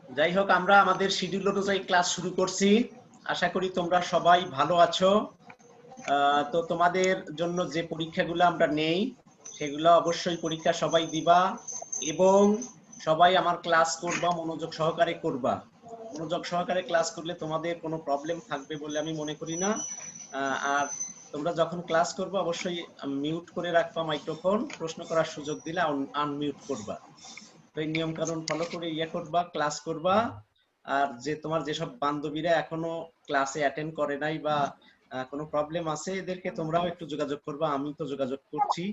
যাই হোক, আমরা আমাদের শিডিউল অনুযায়ী ক্লাস শুরু করছি। আশা করি তোমরা সবাই ভালো আছো। তো তোমাদের জন্য যে পরীক্ষাগুলো আমরা নেই সেগুলো অবশ্যই পরীক্ষা সবাই দিবা এবং সবাই আমার ক্লাস করবা, মনোযোগ সহকারে করবা। মনোযোগ সহকারে ক্লাস করলে তোমাদের কোনো প্রবলেম থাকবে বলে আমি মনে করি না। আর তোমরা যখন ক্লাস করবে অবশ্যই মিউট করে রাখবা মাইক্রোফোন, প্রশ্ন করার সুযোগ দিলে আনমিউট করবা। তো এই নিয়ম কানুন ফলো করে করবা, ক্লাস করবা। আর যে তোমার যেসব বান্ধবীরা এখনো ক্লাসে অ্যাটেন্ড করে নাই বা কোনো প্রবলেম আছে, এদেরকে তোমরাও একটু যোগাযোগ করবা। আমি তো যোগাযোগ করছি,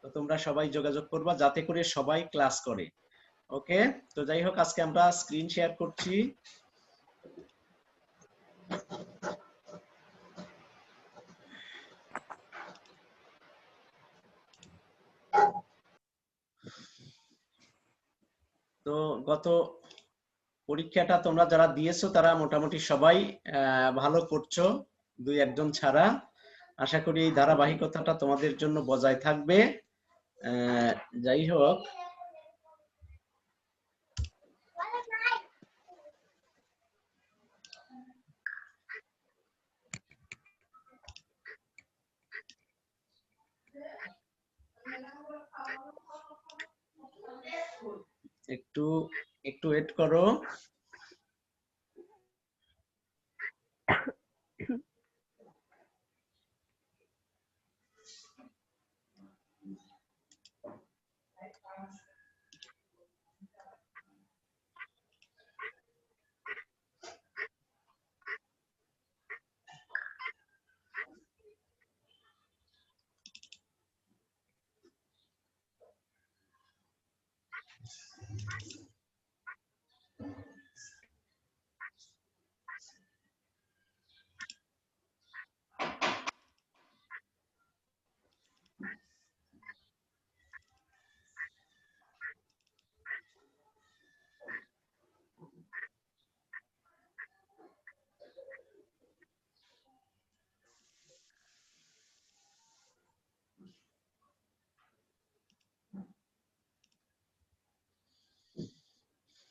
তো তোমরা সবাই যোগাযোগ করবা যাতে করে সবাই ক্লাস করে। ওকে, তো যাই হোক, আজকে আমরা স্ক্রিন শেয়ার করছি। তো গত পরীক্ষাটা তোমরা যারা দিয়েছো তারা মোটামুটি সবাই ভালো করছো, দুই একজন ছাড়া। আশা করি এই ধারাবাহিকতাটা তোমাদের জন্য বজায় থাকবে। যাই হোক, একটু ওয়েট করো।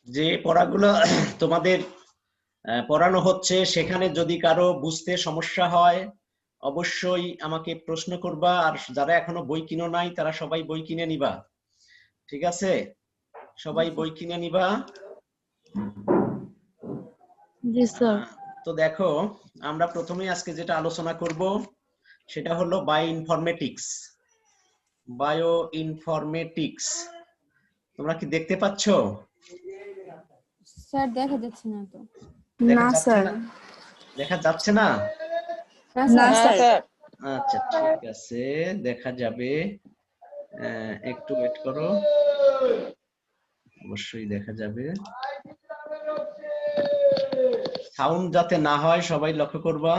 যে পড়াগুলো তোমাদের পড়ানো হচ্ছে সেখানে যদি কারো বুঝতে সমস্যা হয় অবশ্যই আমাকে প্রশ্ন করবা। আর যারা এখনো বই কিনো নাই তারা সবাই বই কিনে নিবা, ঠিক আছে? সবাই বই কিনে নিবা। জি স্যার। তো দেখো, আমরা প্রথমে আজকে যেটা আলোচনা করব সেটা হলো বায়ো ইনফরমেটিক্স। তোমরা কি দেখতে পাচ্ছ? স্যার দেখা যাচ্ছে না তো। দেখা না যাচ্ছে স্যার। না? দেখা যাচ্ছে না? না স্যার। আচ্ছা, ঠিক আছে, দেখা যাবে। একটু ওয়েট করো, অবশ্যই দেখা যাবে। সাউন্ড যাতে না হয় সবাই লক্ষ্য করবা।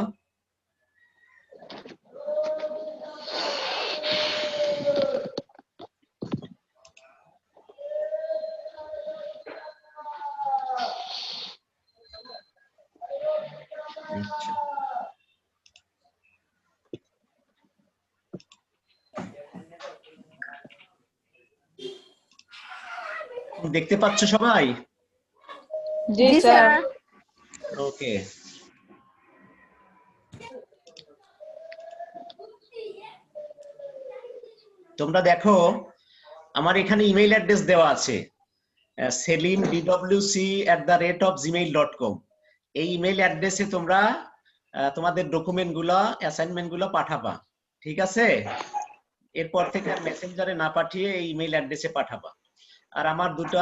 আচ্ছা, দেখতে পাচ্ছ সবাই? জি স্যার। ওকে, তোমরা দেখো আমার এখানে ইমেইল অ্যাড্রেস দেওয়া আছে selimdwc@gmail.com। এই ইমেইল অ্যাড্রেসে তোমরা তোমাদের ডকুমেন্ট গুলা, অ্যাসাইনমেন্ট গুলো পাঠাবা, ঠিক আছে? এরপর থেকে মেসেঞ্জারে না পাঠিয়ে এই ইমেইল অ্যাড্রেসে পাঠাবা। আর আমার দুটো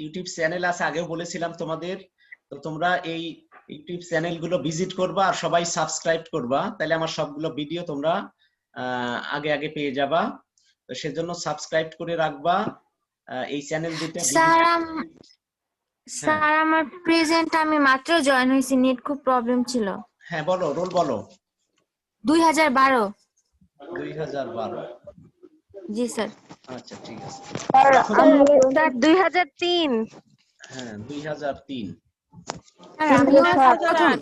ইউটিউব চ্যানেল আছে, আগেও বলেছিলাম তোমাদের। তো তোমরা এই ইউটিউব চ্যানেল গুলো ভিজিট করবা আর সবাই সাবস্ক্রাইব করবা, তাহলে আমার সবগুলো ভিডিও তোমরা আগে আগে পেয়ে যাবা। তো সেজন্য সাবস্ক্রাইব করে রাখবা এই চ্যানেল দুটো। স্যার আমার প্রেজেন্ট আমি মাত্র জয়েন হয়েছি, নেট খুব প্রবলেম ছিল। হ্যাঁ বলো, রোল বলো। 2012। 2012? জি স্যার। আচ্ছা, ঠিক আছে। স্যার 2003। হ্যাঁ, 2003। স্যার আমিও আজকে প্রথম।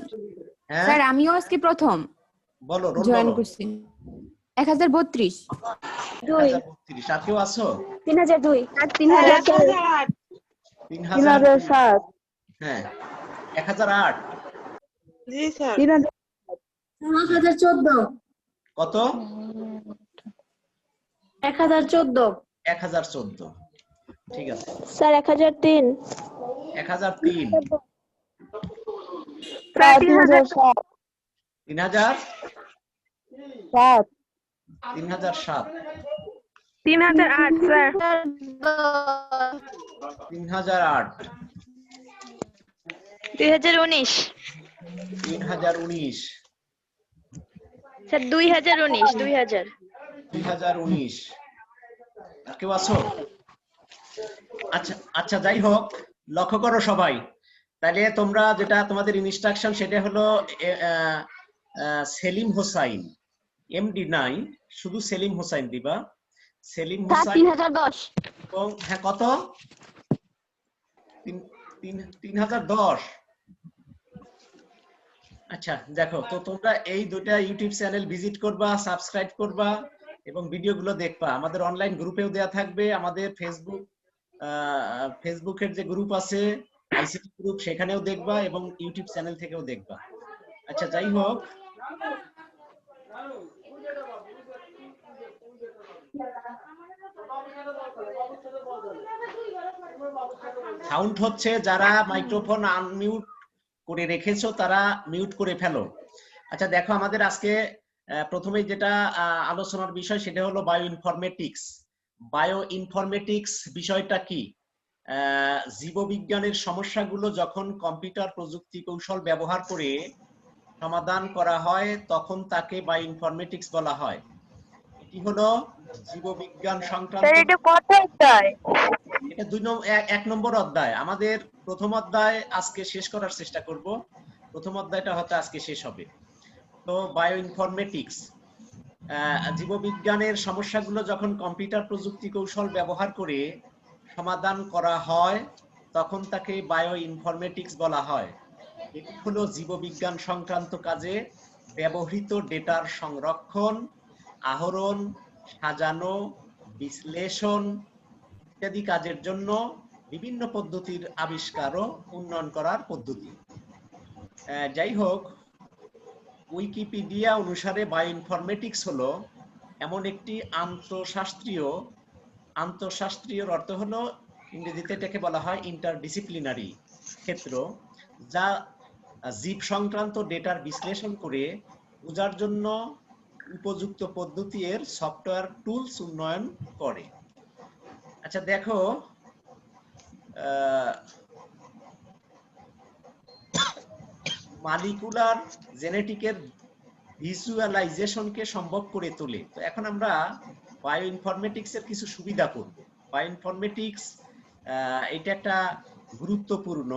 হ্যাঁ স্যার আমিও আজকে প্রথম বলো, রোল জয়েন বলো। করছি। 1032। 1032। আর কেউ আছো? 3002 আর 3000। 3007। হ্যাঁ 1008। জি স্যার। 1014। কত? 1014। 1014। ঠিক আছে। স্যার 1003। 1003। প্রায় 3007। 3000 7। 3007। 3008 স্যার। 3008। 2019 3019। স্যার 2019 2000 2019। আর কেউ আছো? আচ্ছা আচ্ছা, যাই হোক, লক্ষ্য করো সবাই। তাহলে তোমরা যেটা তোমাদের ইনস্ট্রাকশন সেটা হলো সেলিম হোসাইন, এমডি নাই, শুধু সেলিম হোসাইন দিবা। সেলিম হোসাইন 3010। এবং হ্যাঁ কত? 3010। আচ্ছা দেখো তো, তোমরা এই দুটা ইউটিউব চ্যানেল ভিজিট করবা, সাবস্ক্রাইব করবা এবং ভিডিওগুলো দেখবা। আমাদের অনলাইন গ্রুপেও দেয়া থাকবে, আমাদের ফেসবুকের যে গ্রুপ আছে আইসিটি গ্রুপ, সেখানেও দেখবা এবং ইউটিউব চ্যানেল থেকেও দেখবা। আচ্ছা যাই হোক, সাউন্ড হচ্ছে, যারা মাইক্রোফোন আনমিউট করে রেখেছো তারা মিউট করে ফেলো। আচ্ছা দেখো, আমাদের আজকে প্রথমেই যেটা আলোচনার বিষয় সেটা হলো বায়ো ইনফরমেটিক্স। বায়ো ইনফরমেটিক্স বিষয়টা কি? জীববিজ্ঞানের সমস্যাগুলো যখন কম্পিউটার প্রযুক্তি কৌশল ব্যবহার করে সমাধান করা হয় তখন তাকে বায়ো ইনফরমেটিক্স বলা হয়। এটি হলো জীববিজ্ঞান সংক্রান্ত। এটা কত অধ্যায়? এটা 1 নম্বর অধ্যায়। আমাদের প্রথম অধ্যায় আজকে শেষ করার চেষ্টা করব। প্রথম অধ্যায়টা হয়তো আজকে শেষ হবে। তো বায়ো ইনফরমেটিক্স, জীববিজ্ঞানের সমস্যাগুলো যখন কম্পিউটার প্রযুক্তি কৌশল ব্যবহার করে সমাধান করা হয় তখন তাকে বায়ো ইনফরমেটিক্স বলা হয়। এটি হলো জীববিজ্ঞান সংক্রান্ত কাজে ব্যবহৃত ডেটার সংরক্ষণ, আহরণ, সাজানো, বিশ্লেষণ ইত্যাদি কাজের জন্য বিভিন্ন পদ্ধতির আবিষ্কার ও উন্নয়ন করার পদ্ধতি। যাই হোক, উইকিপিডিয়া অনুসারে বায়ো ইনফরমেটিক্স হলো এমন একটি আন্তঃশাস্ত্রীয় অর্থ হলো, ইংরেজিতে এটাকে বলা হয় ইন্টারডিসিপ্লিনারি ক্ষেত্র, যা জীব সংক্রান্ত ডেটার বিশ্লেষণ করে বোঝার জন্য উপযুক্ত পদ্ধতি এর সফটওয়্যার টুলস উন্নয়ন করে। আচ্ছা দেখো, মলিকুলার জেনেটিকের ভিজুয়ালাইজেশনকে সম্ভব করে তোলে। তো এখন আমরা বায়ো ইনফরমেটিক্স এর কিছু সুবিধা করব। বায়ো ইনফরমেটিক্স এটা একটা গুরুত্বপূর্ণ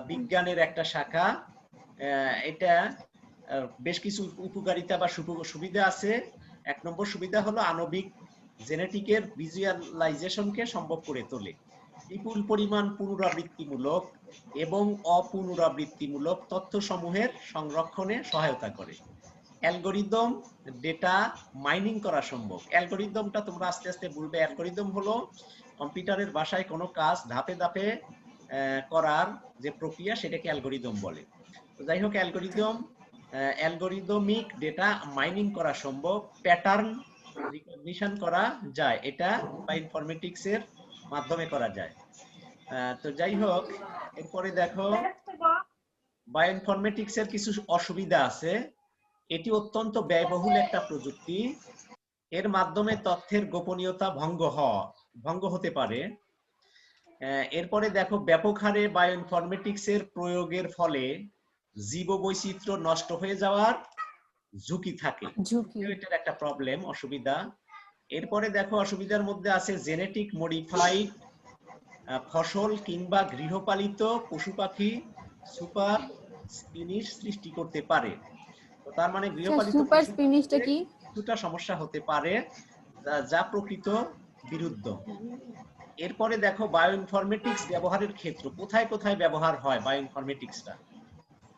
বিজ্ঞানের একটা শাখা। এটা বেশ কিছু উপকারিতা বা সুবিধা আছে। 1 নম্বর সুবিধা হলো আণবিক জেনেটিকের ভিজুয়ালাইজেশনকে সম্ভব করে তোলে। বিপুল পরিমাণ পুনরাবৃত্তিমূলক এবং অপুনরাবৃত্তিমূলক তথ্যসমূহের সংরক্ষণে সহায়তা করে। অ্যালগরিদম ডেটা মাইনিং করা সম্ভব। অ্যালগরিদমটা তোমরা আস্তে আস্তে বলবে। অ্যালগরিদম হলো কম্পিউটারের ভাষায় কোনো কাজ ধাপে ধাপে করার যে প্রক্রিয়া, সেটাকে অ্যালগরিদম বলে। তো যাই হোক, অ্যালগরিদমিক ডেটা মাইনিং করা সম্ভব, প্যাটার্ন রিকগনিশন করা যায়, এটা বায়ো ইনফরমেটিক্স এর মাধ্যমে করা যায়। তো যাই হোক, এরপরে দেখো, বায়ো ইনফরমেটিক্স এর কিছু অসুবিধা আছে। এটি অত্যন্ত ব্যয়বহুল একটা প্রযুক্তি। এর মাধ্যমে তথ্যের গোপনীয়তা ভঙ্গ হতে পারে। এরপরে দেখো, ব্যাপক হারে বায়ো ইনফরমেটিক্স এর প্রয়োগের ফলে জীববৈচিত্র্য নষ্ট হয়ে যাওয়ার ঝুঁকি থাকে। এটার একটা প্রবলেম, অসুবিধা। এরপরে দেখো, অসুবিধার মধ্যে আছে জেনেটিক মডিফাইড ফসল কিংবা গৃহপালিত পশু পাখি সুপার স্পিনিশ সৃষ্টি করতে পারে। তো তার মানে গৃহপালিত সুপার স্পিনিশটা কি? কিছুটা সমস্যা হতে পারে, যা প্রকৃত বিরুদ্ধ। এরপরে দেখো, বায়ো ইনফরমেটিক্স ব্যবহারের ক্ষেত্র, কোথায় কোথায় ব্যবহার হয় বায়ো ইনফরমেটিক্সটা।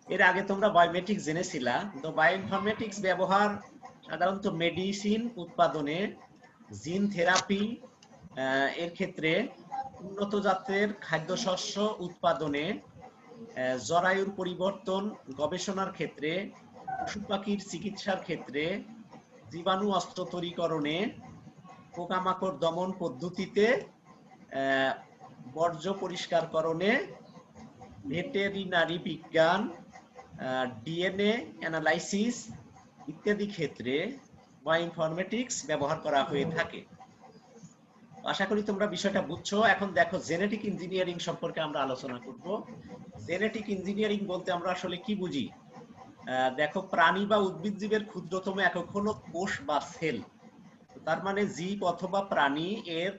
এর আগে তোমরা বায়োমেট্রিক্স জেনেছিলা। তো বায়ো ইনফরমেটিক্স ব্যবহার সাধারণত মেডিসিন উৎপাদনে, জিন থেরাপি এর ক্ষেত্রে, উন্নত জাতের খাদ্যশস্য উৎপাদনে, জরায়ুর পরিবর্তন গবেষণার ক্ষেত্রে, পশু পাখির চিকিৎসার ক্ষেত্রে, জীবাণু অস্ত্র তৈরিকরণে, পোকামাকড় দমন পদ্ধতিতে, বর্জ্য পরিষ্কারকরণে, ভেটেরিনারি বিজ্ঞান, ডিএনএ অ্যানালাইসিস ইত্যাদি ক্ষেত্রে বায়োইনফরমেটিক্স ব্যবহার করা হয়ে থাকে। আশা করি তোমরা বিষয়টা বুঝছো। এখন দেখো জেনেটিক ইঞ্জিনিয়ারিং সম্পর্কে আমরা আলোচনা করব। জেনেটিক ইঞ্জিনিয়ারিং বলতে আমরা আসলে কি বুঝি? দেখো, প্রাণী বা উদ্ভিদ জীবের ক্ষুদ্রতম একক হলো কোষ বা সেল। তার মানে জীব অথবা প্রাণী এর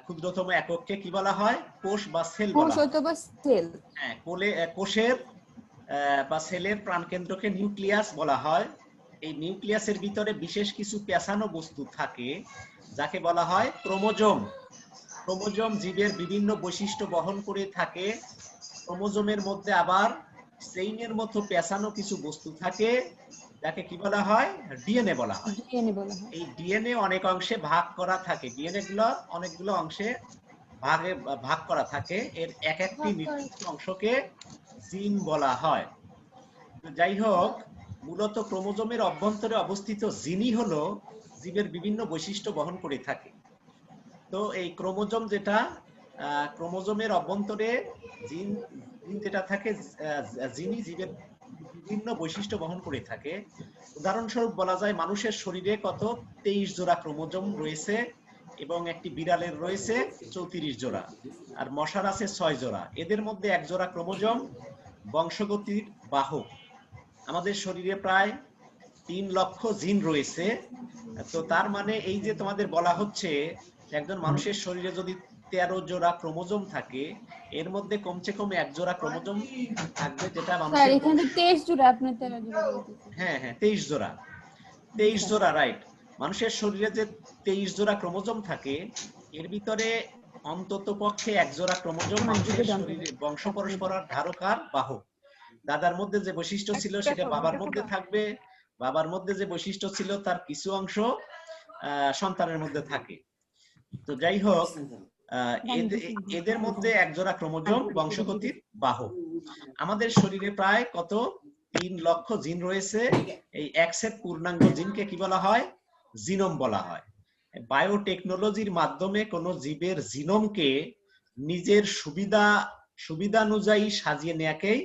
ক্ষুদ্রতম একককে কি বলা হয়? কোষ বা সেল বলা হয়। হ্যাঁ, কোষের বা সেলের প্রাণকেন্দ্রকে নিউক্লিয়াস বলা হয়। এই নিউক্লিয়াসের ভিতরে বিশেষ কিছু পেঁচানো বস্তু থাকে যাকে বলা হয় ক্রোমোজোম। ক্রোমোজোম জীবের বিভিন্ন বৈশিষ্ট্য বহন করে থাকে। ক্রোমোজোমের মধ্যে আবার চেইনের মতো পেঁচানো কিছু বস্তু থাকে যাকে কি বলা হয়? ডিএনএ বলা হয়। এই ডিএনএ অনেক অংশে ভাগ করা থাকে। ডিএনএ গুলো অনেকগুলো অংশে ভাগ করা থাকে। এর এক একটি নির্দিষ্ট অংশকে জিন বলা হয়। যাই হোক, মূলত ক্রোমোজোমের অভ্যন্তরে অবস্থিত জিনই হলো জীবের বিভিন্ন বৈশিষ্ট্য বহন করে থাকে। তো এই ক্রোমোজোম যেটা, ক্রোমোজোমের অভ্যন্তরে জিন যেটা থাকে, জিনই জীবের বিভিন্ন বৈশিষ্ট্য বহন করে থাকে। উদাহরণস্বরূপ বলা যায় মানুষের শরীরে কত 23 জোড়া ক্রোমোজোম রয়েছে এবং একটি বিড়ালের রয়েছে 34 জোড়া, আর মশার আছে 6 জোড়া। এদের মধ্যে 1 জোড়া ক্রোমোজোম বংশগতির বাহক। আমাদের শরীরে প্রায় 3 লক্ষ জিন রয়েছে। তো তার মানে এই যে তোমাদের বলা হচ্ছে একজন মানুষের শরীরে যদি 13 জোড়া ক্রোমোজোম থাকে, এর মধ্যে কমসে কম 1 জোড়া ক্রোমোজোম থাকবে যেটা মানুষের। এখানে 23 জোড়া, আপনি 13 জোড়া বলতেছেন। হ্যাঁ, 23 জোড়া। 23 জোড়া, রাইট। মানুষের শরীরে যে 23 জোড়া ক্রোমোজোম থাকে, এর ভিতরে অন্তত পক্ষে 1 জোড়া ক্রোমোজোম মানুষের শরীরে বংশ পরম্পরার ধারকার বাহক। দাদার মধ্যে যে বৈশিষ্ট্য ছিল সেটা বাবার মধ্যে থাকবে, বাবার মধ্যে যে বৈশিষ্ট্য ছিল তার কিছু অংশ সন্তানের মধ্যে থাকে। তো যাই হোক, এদের মধ্যে 1 জোড়া ক্রোমোজোম বংশগতির বাহক। আমাদের শরীরে প্রায় কত 3 লক্ষ জিন রয়েছে। এই এক সেট পূর্ণাঙ্গ জিনকে কি বলা হয়? জিনোম বলা হয়। বায়োটেকনোলজির মাধ্যমে কোন জীবের জিনোমকে নিজের সুবিধানুযায়ী সাজিয়ে নেয়াকেই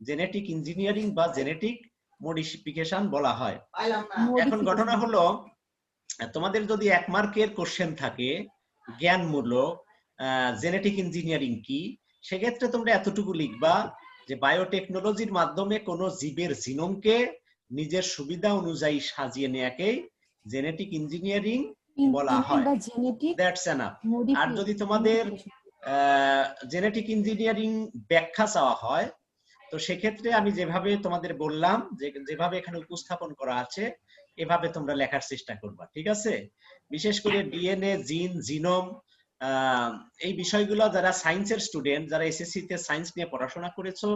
জেনেটিক ইঞ্জিনিয়ারিং বা জেনেটিক মডিফিকেশন বলা হয়। এখন ঘটনা হলো, তোমাদের যদি 1 মার্কের কোশ্চেন থাকে জ্ঞানমূলক জেনেটিক ইঞ্জিনিয়ারিং কি, সেক্ষেত্রে তোমরা এতটুকু লিখবা যে বায়োটেকনোলজির মাধ্যমে কোন জীবের জিনোমকে নিজের সুবিধা অনুযায়ী সাজিয়ে নেয়াকেই জেনেটিক ইঞ্জিনিয়ারিং বলা হয়। That's enough. আর যদি তোমাদের জেনেটিক ইঞ্জিনিয়ারিং ব্যাখ্যা চাওয়া হয়, তো সেক্ষেত্রে আমি যেভাবে তোমাদের বললাম, যেভাবে এখানে উপস্থাপন করা আছে, এভাবে তোমরা লেখার চেষ্টা করবা, ঠিক আছে? বিশেষ করে ডিএনএ, জিন, জিনোম, এই বিষয়গুলো যারা সায়েন্সের স্টুডেন্ট, যারা এসএসসি তে সায়েন্স নিয়ে পড়াশোনা করেছো,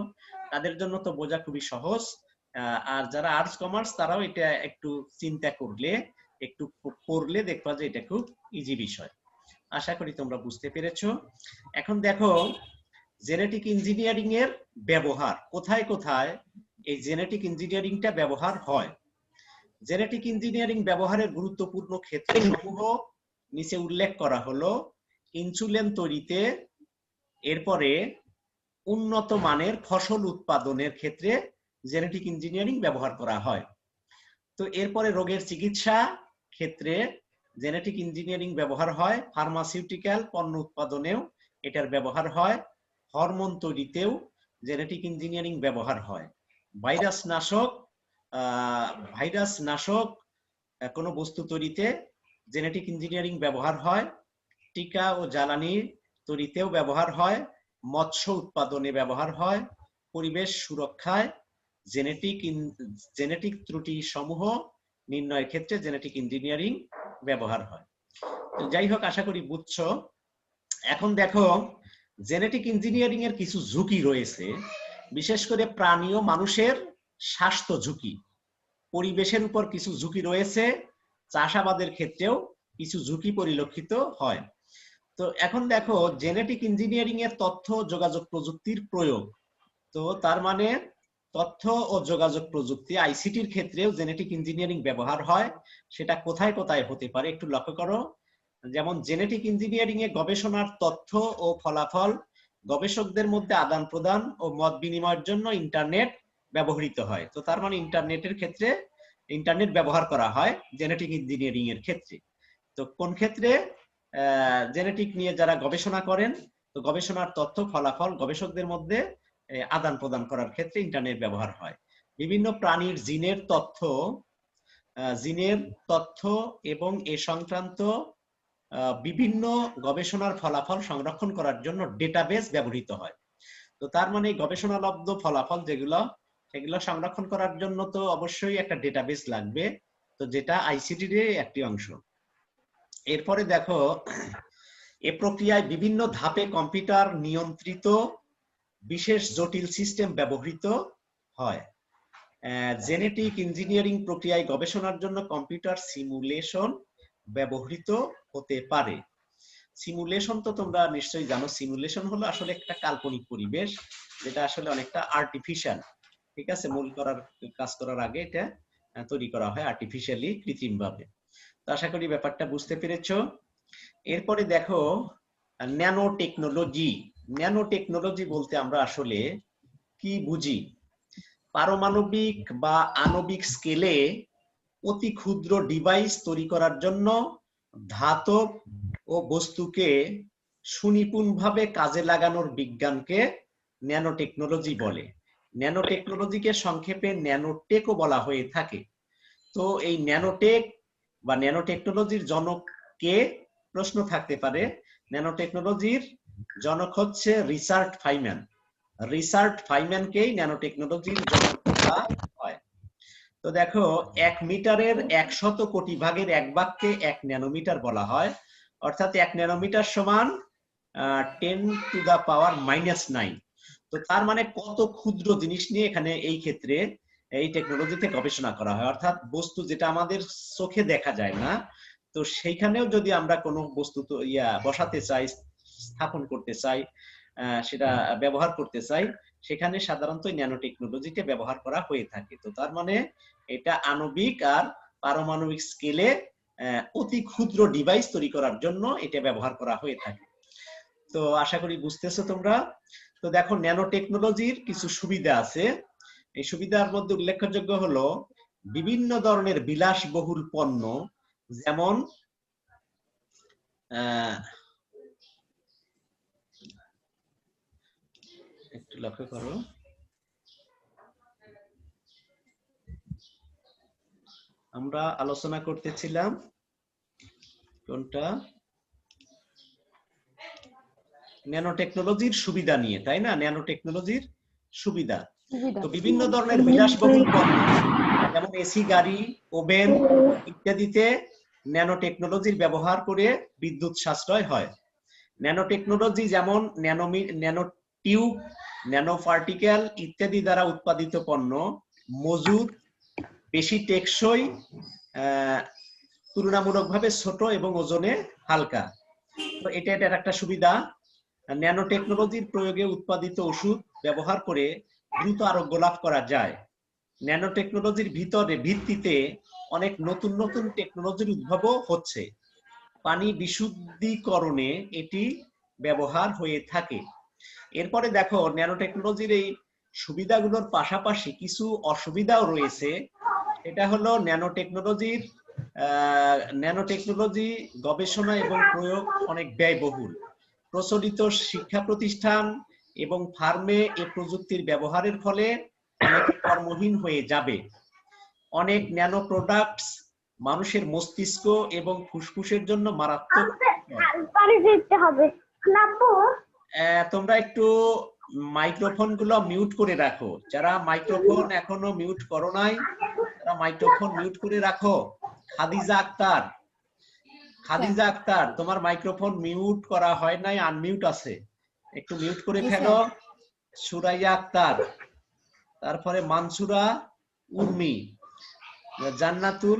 তাদের জন্য তো বোঝা খুবই সহজ। আর যারা আর্টস কমার্স, তারাও এটা একটু চিন্তা করলে, একটু পড়লে দেখবা যে এটা খুব ইজি বিষয়। আশা করি তোমরা বুঝতে পেরেছো। এখন দেখো জেনেটিক ইঞ্জিনিয়ারিং এর ব্যবহার কোথায় কোথায় এই জেনেটিক ইঞ্জিনিয়ারিংটা ব্যবহার হয়। জেনেটিক ইঞ্জিনিয়ারিং ব্যবহারের গুরুত্বপূর্ণ ক্ষেত্রসমূহ নিচে উল্লেখ করা হলো। ইনসুলিন তৈরিতে, এরপরে উন্নত মানের ফসল উৎপাদনের ক্ষেত্রে জেনেটিক ইঞ্জিনিয়ারিং ব্যবহার করা হয়। তো এরপরে রোগের চিকিৎসা ক্ষেত্রে জেনেটিক ইঞ্জিনিয়ারিং ব্যবহার হয়। ফার্মাসিউটিক্যাল পণ্য উৎপাদনেও এটার ব্যবহার হয়। হরমোন তৈরিতেও জেনেটিক ইঞ্জিনিয়ারিং ব্যবহার হয়। ভাইরাস নাশক কোনো বস্তু তৈরিতে জেনেটিক ইঞ্জিনিয়ারিং ব্যবহার হয়। টিকা ও জ্বালানি তৈরিতেও ব্যবহার হয়। মৎস্য উৎপাদনে ব্যবহার হয়। পরিবেশ সুরক্ষায় জেনেটিক ত্রুটি সমূহ নির্ণয়ের ক্ষেত্রে জেনেটিক ইঞ্জিনিয়ারিং ব্যবহার হয়। তো যাই হোক, আশা করি বুঝছো। এখন দেখো জেনেটিক ইঞ্জিনিয়ারিং এর কিছু ঝুঁকি রয়েছে, বিশেষ করে প্রাণী ও মানুষের স্বাস্থ্য ঝুঁকি। পরিবেশের উপর কিছু ঝুঁকি রয়েছে, চাষাবাদের ক্ষেত্রেও কিছু ঝুঁকি পরিলক্ষিত হয়। তো এখন দেখো জেনেটিক ইঞ্জিনিয়ারিং এর তথ্য যোগাযোগ প্রযুক্তির প্রয়োগ। তো তার মানে তথ্য ও যোগাযোগ প্রযুক্তি আইসিটির ক্ষেত্রেও জেনেটিক ইঞ্জিনিয়ারিং ব্যবহার হয়। সেটা কোথায় কোথায় হতে পারে একটু লক্ষ্য করো। যেমন জেনেটিক ইঞ্জিনিয়ারিং এ গবেষণার তথ্য ও ফলাফল গবেষকদের মধ্যে আদান প্রদান ও মত বিনিময়ের জন্য ইন্টারনেট ব্যবহৃত হয়। তো তার মানে ইন্টারনেটের ক্ষেত্রে ইন্টারনেট ব্যবহার করা হয় জেনেটিক ইঞ্জিনিয়ারিং এর ক্ষেত্রে। তো কোন ক্ষেত্রে? জেনেটিক নিয়ে যারা গবেষণা করেন, তো গবেষণার তথ্য ফলাফল গবেষকদের মধ্যে আদান প্রদান করার ক্ষেত্রে ইন্টারনেট ব্যবহার হয়। বিভিন্ন প্রাণীর জিনের তথ্য এবং এ সংক্রান্ত বিভিন্ন গবেষণার ফলাফল সংরক্ষণ করার জন্য ডেটাবেস ব্যবহৃত হয়। তো তার মানে গবেষণালব্ধ ফলাফল সেগুলো সংরক্ষণ করার জন্য তো অবশ্যই একটা ডেটাবেস লাগবে, তো যেটা আইসিটির একটি অংশ। এরপরে দেখো, এ প্রক্রিয়ায় বিভিন্ন ধাপে কম্পিউটার নিয়ন্ত্রিত বিশেষ জটিল সিস্টেম ব্যবহৃত হয়। জেনেটিক ইঞ্জিনিয়ারিং প্রক্রিয়ায় গবেষণার জন্য কম্পিউটার সিমুলেশন ব্যবহৃত হতে পারে। সিমুলেশন তো তোমরা নিশ্চয়ই জানো, সিমুলেশন হলো আসলে একটা কাল্পনিক পরিবেশ, যেটা আসলে অনেকটা আর্টিফিশিয়াল। ঠিক আছে, মূল কাজ করার আগে এটা তৈরি করা হয় আর্টিফিশিয়ালি, কৃত্রিম ভাবে। তো আশা করি ব্যাপারটা বুঝতে পেরেছো। এরপরে দেখো ন্যানো টেকনোলজি। ন্যানো টেকনোলজি বলতে আমরা আসলে কি বুঝি? পারমাণবিক বা আণবিক স্কেলে অতি ক্ষুদ্র ডিভাইস তৈরি করার জন্য ধাতব ও বস্তুকে সুনিপুণভাবে কাজে লাগানোর বিজ্ঞানকে ন্যানো টেকনোলজি বলে। ন্যানো টেকনোলজিকে সংক্ষেপে ন্যানোটেকও বলা হয়ে থাকে। তো এই ন্যানোটেক বা ন্যানো টেকনোলজির জনক কে? প্রশ্ন থাকতে পারে। ন্যানো টেকনোলজির জনক হচ্ছে রিচার্ড ফাইম্যান। রিচার্ড ফাইম্যানকেই ন্যানো টেকনোলজির জনক বলা হয়। তো দেখো, 1 মিটারের 100 কোটি ভাগের 1 ভাগকে 1 ন্যানোমিটার বলা হয়। অর্থাৎ 1 ন্যানোমিটার সমান 10⁻⁹। তো তার মানে কত ক্ষুদ্র জিনিস নিয়ে এখানে এই ক্ষেত্রে এই টেকনোলজিতে গবেষণা করা হয়। অর্থাৎ বস্তু যেটা আমাদের চোখে দেখা যায় না, তো সেইখানেও যদি আমরা কোনো বস্তু তো বসাতে চাই, স্থাপন করতে চাই, সেটা ব্যবহার করতে চাই, সেখানে সাধারণত ন্যানো টেকনোলজিতে ব্যবহার করা হয়ে থাকে। তো তার মানে এটা আণবিক আর পারমাণবিক স্কেলে অতি ক্ষুদ্র ডিভাইস তৈরি করার জন্য এটা ব্যবহার করা হয়ে থাকে। তো আশা করি বুঝতেছো তোমরা। তো দেখো, ন্যানো টেকনোলজির কিছু সুবিধা আছে। এই সুবিধার মধ্যে উল্লেখযোগ্য হলো বিভিন্ন ধরনের বিলাসবহুল পণ্য, যেমন একটু লক্ষ্য করো, আমরা আলোচনা করতেছিলাম কোনটা? ন্যানো টেকনোলজির সুবিধা নিয়ে, তাই না? ন্যানো টেকনোলজির সুবিধা। তো বিভিন্ন ধরনের বিলাসবহুল পণ্য যেমন এসি, গাড়ি, ওভেন ইত্যাদিতে ন্যানো টেকনোলজির ব্যবহার করে বিদ্যুৎ সাশ্রয় হয়। ন্যানো টেকনোলজি যেমন ন্যানো টিউব, ন্যানো পার্টিকেল ইত্যাদি দ্বারা উৎপাদিত পণ্য মজুদ, বেশি টেকসই, তুলনামূলকভাবে ছোট এবং ওজনে হালকা। তো এটা একটা সুবিধা। ন্যানো টেকনোলজির প্রয়োগে উৎপাদিত ওষুধ ব্যবহার করে দ্রুত আরোগ্য লাভ করা যায়। ন্যানো টেকনোলজির ভিত্তিতে অনেক নতুন নতুন টেকনোলজির উদ্ভাবও হচ্ছে। পানি বিশুদ্ধীকরণে এটি ব্যবহার হয়ে থাকে। এরপরে দেখো, ন্যানো টেকনোলজির এই সুবিধাগুলোর পাশাপাশি কিছু অসুবিধাও রয়েছে। এটা হলো ন্যানো টেকনোলজি গবেষণা এবং প্রয়োগ অনেক ব্যয়বহুল। প্রচলিত শিক্ষা প্রতিষ্ঠান এবং ফার্মে এই প্রযুক্তির ব্যবহারের ফলে অনেকে কর্মহীন হয়ে যাবে। অনেক ন্যানো প্রোডাক্টস মানুষের মস্তিষ্ক এবং ফুসফুসের জন্য মারাত্মক। তোমরা একটু মাইক্রোফোন গুলো মিউট করে রাখো। যারা মাইক্রোফোন এখনো মিউট করো নাই, তারা মাইক্রোফোন মিউট করে রাখো। খাদিজা আক্তার, তোমার মাইক্রোফোন মিউট করা হয় নাই, আনমিউট আছে, একটু মিউট করে ফেলো। সুরাইয়া আক্তার, তারপরে মানসুরা উর্মি, জান্নাতুল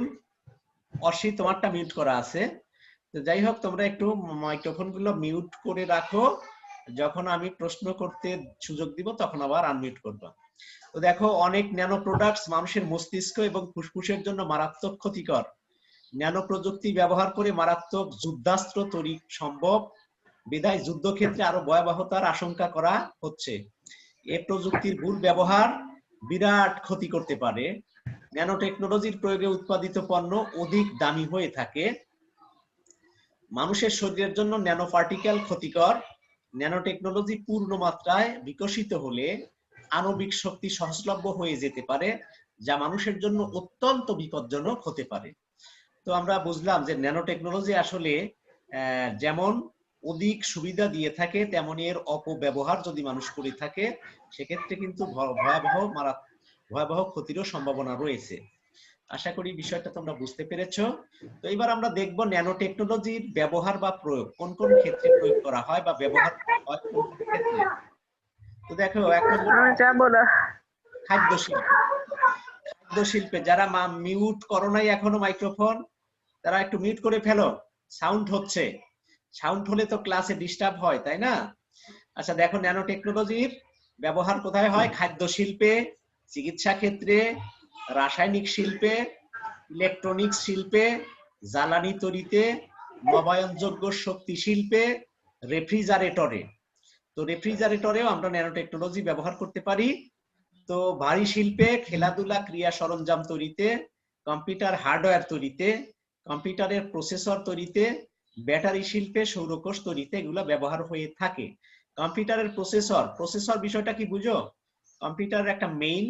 অসি, তোমারটা মিউট করা আছে। তো যাই হোক, তোমরা একটু মাইক্রোফোন গুলো মিউট করে রাখো যখন আমি প্রশ্ন করতে সুযোগ দিব তখন আবার আনমিউট করবা। তো দেখো, অনেক ন্যানো প্রোডাক্টস মানুষের মস্তিষ্ক এবং ফুসফুসের জন্য মারাত্মক ক্ষতিকর। ন্যানো প্রযুক্তি ব্যবহার করে মারাত্মক যুদ্ধাস্ত্র তৈরি সম্ভব, বিধায় যুদ্ধক্ষেত্রে আরো ভয়াবহতার আশঙ্কা করা হচ্ছে। এই প্রযুক্তির ভুল ব্যবহার বিরাট ক্ষতি করতে পারে। ন্যানো টেকনোলজির প্রয়োগে উৎপাদিত পণ্য অধিক দামি হয়ে থাকে। মানুষের শরীরের জন্য ন্যানো পার্টিকেল ক্ষতিকর। ন্যানো টেকনোলজি পূর্ণ মাত্রায় বিকশিত হলে আণবিক শক্তি সহজলভ্য হয়ে যেতে পারে, যা মানুষের জন্য অত্যন্ত বিপজ্জনক হতে পারে। তো আমরা বুঝলাম যে ন্যানো টেকনোলজি আসলে যেমন অধিক সুবিধা দিয়ে থাকে, তেমনি এর অপব্যবহার যদি মানুষ করে থাকে সেক্ষেত্রে কিন্তু ভয়াবহ ক্ষতিরও সম্ভাবনা রয়েছে। আশা করি বিষয়টা তোমরা বুঝতে পেরেছো। তো এবার আমরা দেখব ন্যানো টেকনোলজির ব্যবহার বা প্রয়োগ কোন কোন ক্ষেত্রে প্রয়োগ করা হয় বা ব্যবহার হয় কোন কোন ক্ষেত্রে। তো দেখো, এক নম্বর খাদ্য শিল্প। খাদ্য শিল্পে যারা মিউট করো নাই এখনো মাইক্রোফোন, তারা একটু মিউট করে ফেলো, সাউন্ড হচ্ছে। সাউন্ড হলে তো ক্লাসে ডিস্টার্ব হয়, তাই না? আচ্ছা দেখো, ন্যানো টেকনোলজির ব্যবহার কোথায় হয়? খাদ্য শিল্পে, চিকিৎসা ক্ষেত্রে, রাসায়নিক শিল্পে, ইলেকট্রনিক্স শিল্পে, জ্বালানি তৈরিতে, নবায়নযোগ্য শক্তি শিল্পে, রেফ্রিজারেটরে। তো রেফ্রিজারেটরেও আমরা ন্যানো টেকনোলজি ব্যবহার করতে পারি। তো ভারী শিল্পে, খেলাধুলা ক্রিয়া সরঞ্জাম তৈরিতে, কম্পিউটার হার্ডওয়্যার তৈরিতে, কম্পিউটারের প্রসেসর তৈরিতে, ব্যাটারি শিল্পে, সৌরকোষ তৈরিতে এগুলো ব্যবহার হয়ে থাকে। কম্পিউটারের প্রসেসর বিষয়টা কি বুঝো? কম্পিউটারের একটা মেইন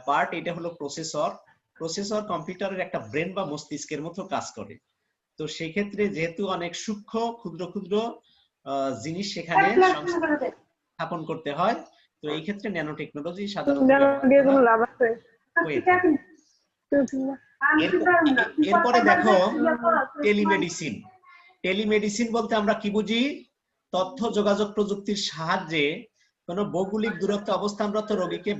পার্ট, এটা হলো প্রসেসর কম্পিউটারের একটা ব্রেন বা মস্তিষ্কের মতো কাজ করে। তো সেই ক্ষেত্রে যেহেতু অনেক সূক্ষ্ম ক্ষুদ্র ক্ষুদ্র জিনিস সেখানে স্থাপন করতে হয়, তো এই ক্ষেত্রে ন্যানো টেকনোলজি সাধারণত এরপরে দেখো টেলিমেডিসিন। টেলিমেডিসিন বলতে আমরা কি বুঝি? তথ্য যোগাযোগ প্রযুক্তির সাহায্যে কোন ভৌগোলিক দূরত্বে অবস্থানরত রোগীকে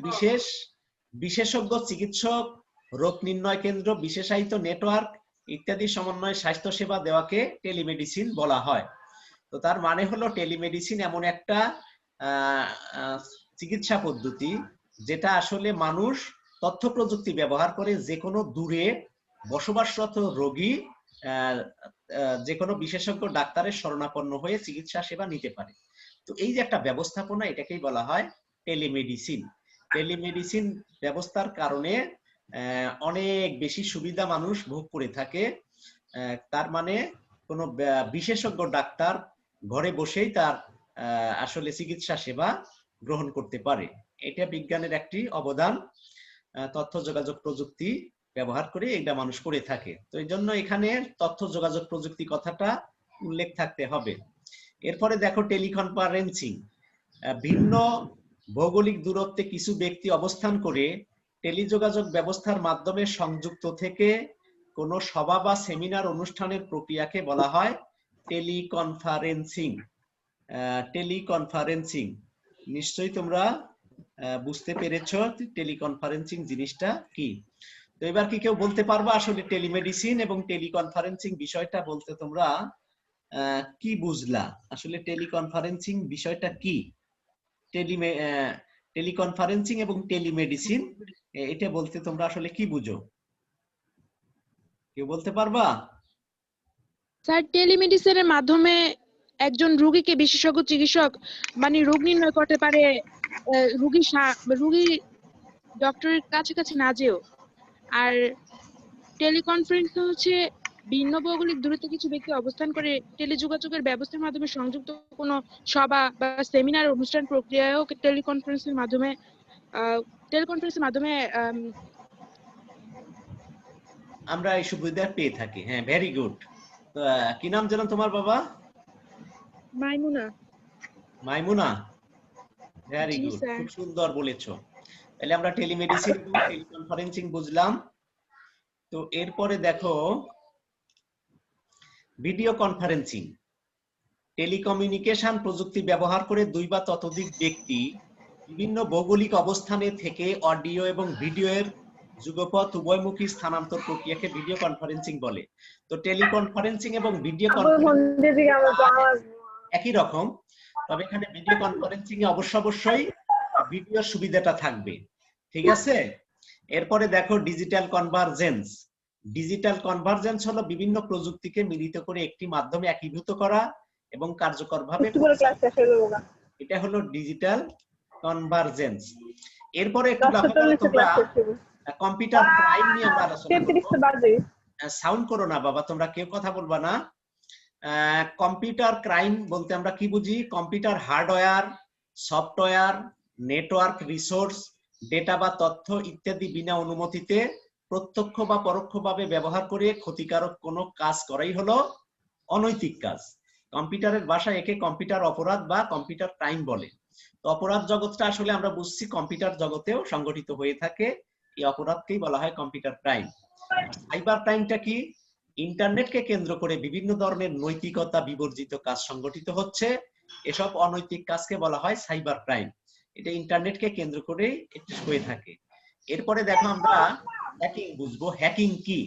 বিশেষজ্ঞ চিকিৎসক, রোগ নির্ণয় কেন্দ্র, বিশেষায়িত নেটওয়ার্ক ইত্যাদি সমন্বয়ে স্বাস্থ্য সেবা দেওয়াকে টেলিমেডিসিন বলা হয়। তো তার মানে হলো টেলিমেডিসিন এমন একটা চিকিৎসা পদ্ধতি যেটা আসলে মানুষ তথ্য প্রযুক্তি ব্যবহার করে যে কোনো দূরে বসবাসরত রোগী যে কোনো বিশেষজ্ঞ ডাক্তারের শরণাপন্ন হয়ে চিকিৎসা সেবা নিতে পারে। তো এই যে একটা ব্যবস্থাপনা, এটাকেই বলা হয় টেলিমেডিসিন। টেলিমেডিসিন ব্যবস্থার কারণে অনেক বেশি সুবিধা মানুষ ভোগ করে থাকে। তার মানে কোনো বিশেষজ্ঞ ডাক্তার ঘরে বসেই তার আসলে চিকিৎসা সেবা গ্রহণ করতে পারে। এটা বিজ্ঞানের একটি অবদান। তথ্য যোগাযোগ প্রযুক্তি ব্যবহার করে এটা মানুষ করে থাকে। তো এই জন্য এখানে তথ্য যোগাযোগ প্রযুক্তি কথাটা উল্লেখ থাকতে হবে। এরপরে দেখো টেলিকনফারেন্সিং। ভিন্ন ভৌগোলিক দূরত্বে কিছু ব্যক্তি অবস্থান করে টেলিযোগাযোগ ব্যবস্থার মাধ্যমে সংযুক্ত থেকে কোনো সভা বা সেমিনার অনুষ্ঠানের প্রক্রিয়াকে বলা হয় টেলিকনফারেন্সিং। টেলিকনফারেন্সিং নিশ্চয়ই তোমরা বুঝতে পেরেছো টেলিকনফারেন্সিং জিনিসটা কি। তো এবার কি কেউ বলতে পারবা আসলে টেলিমেডিসিন এবং টেলিকনফারেন্সিং বিষয়টা বলতে তোমরা কি বুঝলা? আসলে টেলিকনফারেন্সিং বিষয়টা কি? টেলিকনফারেন্সিং এবং টেলিমেডিসিন এটা বলতে তোমরা আসলে কি বুঝো? কেউ বলতে পারবা? স্যার, টেলিমেডিসিনের মাধ্যমে একজন রোগীকে বিশেষজ্ঞ চিকিৎসক মানে রোগ নির্ণয় করতে পারে, রোগী ডক্টরের কাছাকাছি না যেও। আর টেলিকনফারেন্সিং হচ্ছে ভিন্ন ভৌগোলিক দূরত্বে কিছু ব্যক্তি অবস্থান করে টেলিযোগাযোগের ব্যবস্থার মাধ্যমে সংযুক্ত কোনো সভা বা সেমিনার অনুষ্ঠান প্রক্রিয়াও টেলিকনফারেন্সের মাধ্যমে আমরা এই সুবিধা পেয়ে থাকি। হ্যাঁ, ভেরি গুড। কি নাম জানেন তোমার বাবা? মাইমুনা। মাইমুনা, ভেরি গুড, খুব সুন্দর বলেছো। তাহলে আমরা টেলিমেডিসিন এবং টেলিকনফারেন্সিং বুঝলাম। তো এরপরে দেখো ভিডিও কনফারেন্সিং। টেলিকমিউনিকেশন প্রযুক্তি ব্যবহার করে দুই বা ততোধিক ব্যক্তি বিভিন্ন ভৌগোলিক অবস্থানে থেকে অডিও এবং ভিডিওর যুগপথ উভয়মুখী স্থানান্তর প্রক্রিয়াকে ভিডিও কনফারেন্সিং বলে। তো টেলিকনফারেন্সিং এবং ভিডিও কনফারেন্সিং একই রকম, তবে এখানে ভিডিও কনফারেন্সিং এ অবশ্যই ভিডিও সুবিধাটা থাকবে, ঠিক আছে। এরপরে দেখো ডিজিটাল কনভার্জেন্স। ডিজিটাল কনভার্জেন্স হলো বিভিন্ন প্রযুক্তিকে মিলিত করে একটি মাধ্যমে একীভূত করা এবং কার্যকরভাবে, এটা হলো ডিজিটাল কনভার্জেন্স। এরপরে একটু লক্ষ্য করো তোমরা, কম্পিউটার প্রাইম নিয়ে আমরা আলোচনা করব। সাউন্ড করো না বাবা, তোমরা কেউ কথা বলবা না। কম্পিউটার ক্রাইম বলতে আমরা কি বুঝি? Computer hardware, software, network resource, data বা তথ্য ইত্যাদি বিনা অনুমতিতে প্রত্যক্ষ বা পরোক্ষভাবে ব্যবহার করে ক্ষতিকারক কোনো কাজ করাই হলো অনৈতিক কাজ। কম্পিউটারের ভাষায় একে কম্পিউটার অপরাধ বা কম্পিউটার ক্রাইম বলে। তো অপরাধ জগৎটা আসলে আমরা বুঝছি কম্পিউটার জগতেও সংগঠিত হয়ে থাকে, এই অপরাধকেই বলা হয় কম্পিউটার ক্রাইম। সাইবার ক্রাইমটা কি? ইন্টারনেটকে কেন্দ্র করে বিভিন্ন ধরনের নৈতিকতা বিবর্জিত কাজ সংগঠিত হচ্ছে, এসব অনৈতিক কাজকে বলা হয় সাইবার ক্রাইম। এটা ইন্টারনেটকে কেন্দ্র করে একটু হয়ে থাকে। এরপরে দেখো আমরা হ্যাকিং বুঝবো। হ্যাকিং কি?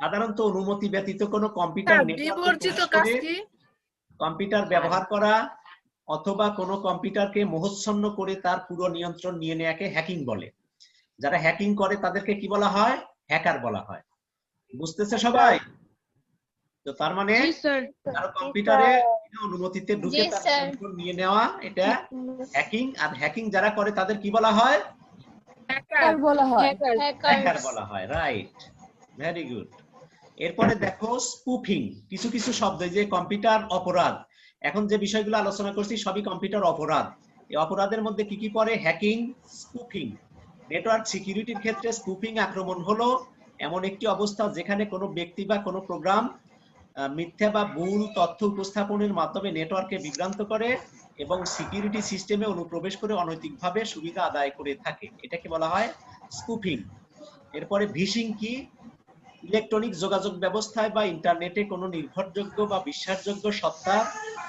সাধারণত অনুমতি ব্যতীত কোনো কম্পিউটার কম্পিউটার ব্যবহার করা অথবা কোনো কম্পিউটারকে মোহচ্ছন্ন করে তার পুরো নিয়ন্ত্রণ নিয়ে নেওয়াকে হ্যাকিং বলে। যারা হ্যাকিং করে তাদেরকে কি বলা হয়? হ্যাকার বলা হয়। বুঝতেছে সবাই? তো তার মানে কারো কম্পিউটারে অনুমতিতে ঢুকে তার নিয়ন্ত্রণ নিয়ে নেওয়া, এটা হ্যাকিং। আর হ্যাকিং যারা করে তাদের কি বলা হয়? হ্যাকার বলা হয়। হ্যাকার বলা হয়, রাইট, ভেরি গুড। এরপরে দেখো স্পুফিং। কিছু কিছু শব্দ, যে কম্পিউটার অপরাধ, এখন যে বিষয়গুলো আলোচনা করছি সবই কম্পিউটার অপরাধ। এই অপরাধের মধ্যে কি কি পড়ে? Hacking, spoofing. নেটওয়ার্ক সিকিউরিটির ক্ষেত্রে স্পুফিং আক্রমণ হলো এমন একটি অবস্থা যেখানে কোনো ব্যক্তি বা কোনো প্রোগ্রাম মিথ্যা বা ভুল তথ্য উপস্থাপনের মাধ্যমে নেটওয়ার্কে বিভ্রান্ত করে এবং সিকিউরিটি সিস্টেমে অনুপ্রবেশ করে অনৈতিকভাবে সুবিধা আদায় করে থাকে, এটাকে বলা হয় স্পুফিং। এরপরে ভিশিং কি? ইলেকট্রনিক যোগাযোগ ব্যবস্থায় বা ইন্টারনেটে কোনো নির্ভরযোগ্য বা বিশ্বাসযোগ্য সত্তা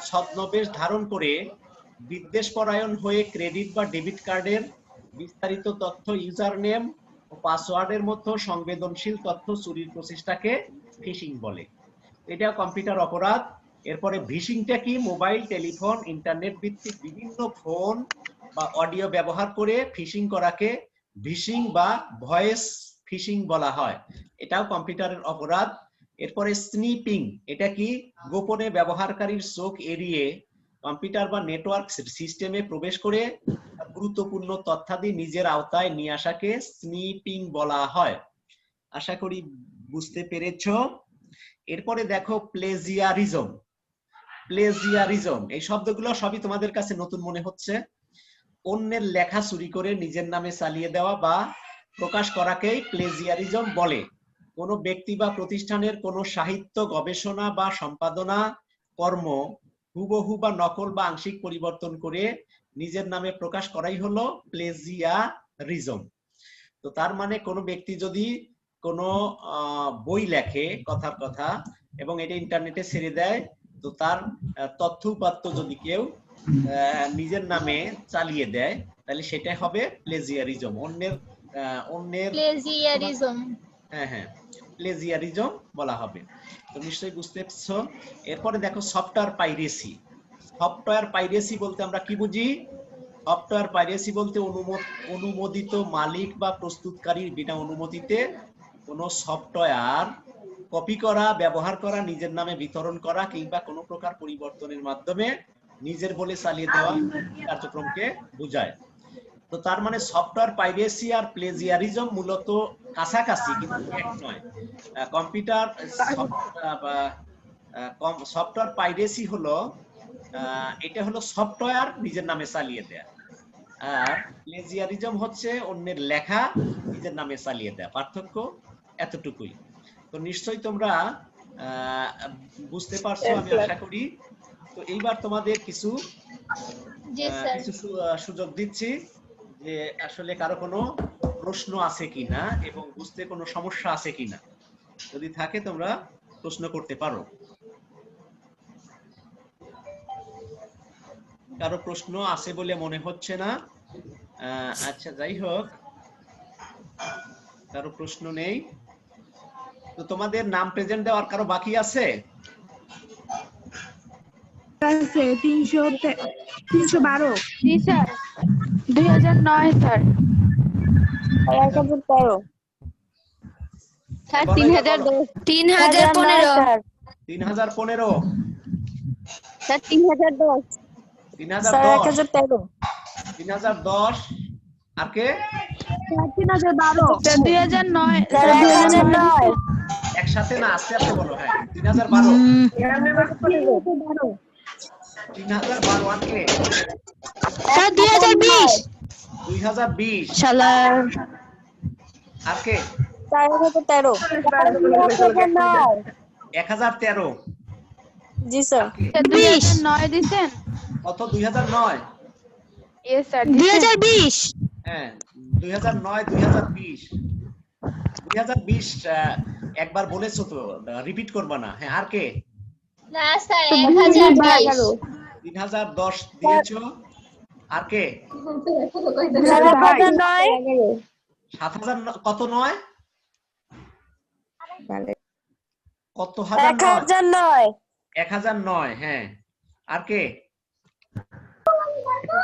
ছদ্মবেশ ধারণ করে বিদ্বেষপরায়ণ হয়ে ক্রেডিট বা ডেবিট কার্ডের বিস্তারিত তথ্য, ইউজার নেম ও পাসওয়ার্ডের মতো সংবেদনশীল তথ্য চুরির প্রচেষ্টাকে ফিশিং বলে। এটা কম্পিউটার অপরাধ। এরপরে ভিশিংটা কি? মোবাইল, টেলিফোন, ইন্টারনেট ভিত্তিক বিভিন্ন ফোন বা অডিও ব্যবহার করে ফিশিং করাকে ভিশিং বা ভয়েস ফিশিং বলা হয়, এটাও কম্পিউটারের অপরাধ। এরপরে স্নিপিং, এটা কি? গোপনে ব্যবহারকারীর চোখ এড়িয়ে কম্পিউটার বা নেটওয়ার্ক সিস্টেমে প্রবেশ করে গুরুত্বপূর্ণ তথ্যাদি নিজের আওতায় নিয়ে আসাকে স্নিপিং বলা হয়। আশা করি বুঝতে পেরেছো। এরপরে দেখো প্লেজিয়ারিজম। প্লেজিয়ারিজম, এই শব্দগুলো সবই তোমাদের কাছে নতুন মনে হচ্ছে। অন্যের লেখা চুরি করে নিজের নামে চালিয়ে দেওয়া বা প্রকাশ করাকেই প্লেজিয়ারিজম বলে। কোনো ব্যক্তি বা প্রতিষ্ঠানের কোনো সাহিত্য, গবেষণা বা সম্পাদনা কর্ম হুবহু বা নকল বা আংশিক পরিবর্তন করে নিজের নামে প্রকাশ করাই হলো প্লেজিয়ারিজম। তো তার মানে কোনো ব্যক্তি যদি কোনো বই লেখে কথার কথা এবং এটা ইন্টারনেটে ছেড়ে দেয়, তো তার তথ্য উপাত্ত যদি কেউ নিজের নামে চালিয়ে দেয় তাহলে সেটা হবে প্লেজিয়ারিজম। অন্যের প্লেজিয়ারিজম, হ্যাঁ প্লেজিয়ারিজম বলা হবে। তো নিশ্চয়ই বুঝতে পারছো। এরপরে দেখো সফটওয়্যার পাইরেসি। সফটওয়্যার পাইরেসি বলতে আমরা কি বুঝি? সফটওয়্যার পাইরেসি বলতে অনুমোদিত মালিক বা প্রস্তুতকারীর বিনা অনুমতিতে কোনো সফটওয়্যার কপি করা, ব্যবহার করা, নিজের নামে বিতরণ করা কিংবা কোনো প্রকার পরিবর্তনের মাধ্যমে নিজের বলে চালিয়ে দেওয়া কার্যক্রমকে বোঝায়। তো তার মানে সফটওয়্যার পাইরেসি আর প্লেজিয়ারিজম মূলত কাছাকাছি কিন্তু এক নয়। কম্পিউটার সফটওয়্যার পাইরেসি হলো এটা হলো সফটওয়্যার নিজের নামে চালিয়ে দেয়া, আর প্লেজিয়ারিজম হচ্ছে অন্যের লেখা নিজের নামে চালিয়ে দেয়া। পার্থক্য এতটুকুই। তো নিশ্চয়ই তোমরা বুঝতে পারছো আমি আশা করি। তো এইবার তোমাদের কিছু সুযোগ দিচ্ছি যে আসলে কারো কোনো প্রশ্ন আছে কিনা এবং বুঝতে কোনো সমস্যা আছে কিনা। যদি থাকে তোমরা প্রশ্ন করতে পারো। কারো প্রশ্ন আছে বলে মনে হচ্ছে না। আচ্ছা, যাই হোক, কারো প্রশ্ন নেই। তো তোমাদের নাম প্রেজেন্ট দেওয়ার কারো বাকি আছে? আছে 312 জি স্যার 2009 স্যার 1013 স্যার বলো, এটা বলো। 3015 3015 স্যার 3010 3010 1013 3010 আর কে 3012 স্যার 2009 স্যার 1009 একসাথে না আস্তে আস্তে বলো। হ্যাঁ 3012 3012 আর কে স্যার 2020 2020 শালা আর কে 1013 1013 জি স্যার 2009 দিছেন কত 2009 ইয়েস স্যার 2020 হ্যাঁ 2009 2020 2020 একবার বলেছো তো, রিপিট করবা না। হ্যাঁ আর কে না স্যার 1022 3010 দিয়েছো আর কে 7000 কত নয় কত হাজার নয় 1009 হ্যাঁ আর কে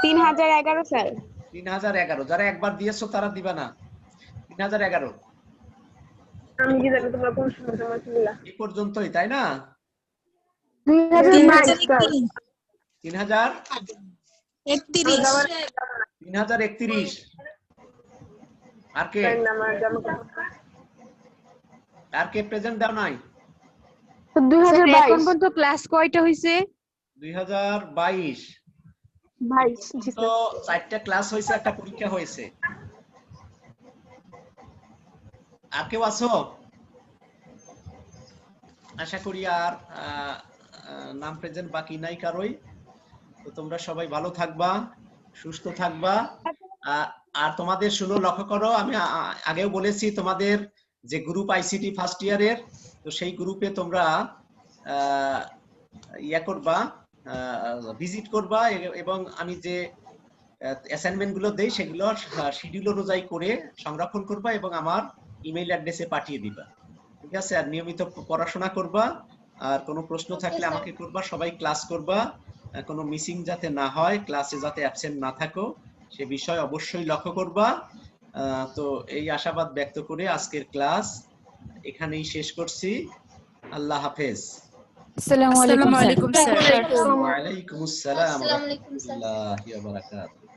3011 স্যার 3011 যারা একবার দিয়েছো তারা দিবা না 3011 আমি কি জানি তোমরা কোন সময় বললা এই পর্যন্তই তাই না 3031 আর কে প্রেজেন্ট দাও নাই 2022 এখন পর্যন্ত ক্লাস কয়টা হইছে 2022 তো 4টা ক্লাস হয়েছে, একটা পরীক্ষা হয়েছে। আর কেউ আছো? আশা করি আর নাম প্রেজেন্ট বাকি নাই কারোই। তো তোমরা সবাই ভালো থাকবা, সুস্থ থাকবা। আর তোমাদের শুনো, লক্ষ্য করো, আমি আগেও বলেছি তোমাদের যে গ্রুপ আইসিটি ফার্স্ট ইয়ারের, তো সেই গ্রুপে তোমরা ইয়া করবা, ভিজিট করবা এবং আমি যে অ্যাসাইনমেন্ট গুলো দেই সেগুলো শিডিউল অনুযায়ী করে সংরক্ষণ করবা এবং আমার ইমেইল অ্যাড্রেসে পাঠিয়ে দিবা। ঠিক আছে? আর নিয়মিত পড়াশোনা করবা। আর কোনো প্রশ্ন থাকলে আমাকে করবা। সবাই ক্লাস করবা, কোনো মিসিং যাতে না হয়, ক্লাসে যাতে অ্যাবসেন্ট না থাকো সে বিষয় অবশ্যই লক্ষ্য করবা। তো এই আশাবাদ ব্যক্ত করে আজকের ক্লাস এখানেই শেষ করছি। আল্লাহ হাফেজ। আসসালামু আলাইকুম স্যার। ওয়া আলাইকুম আসসালাম ওয়া রাহমাতুল্লাহি ওয়া বারাকাতুহু।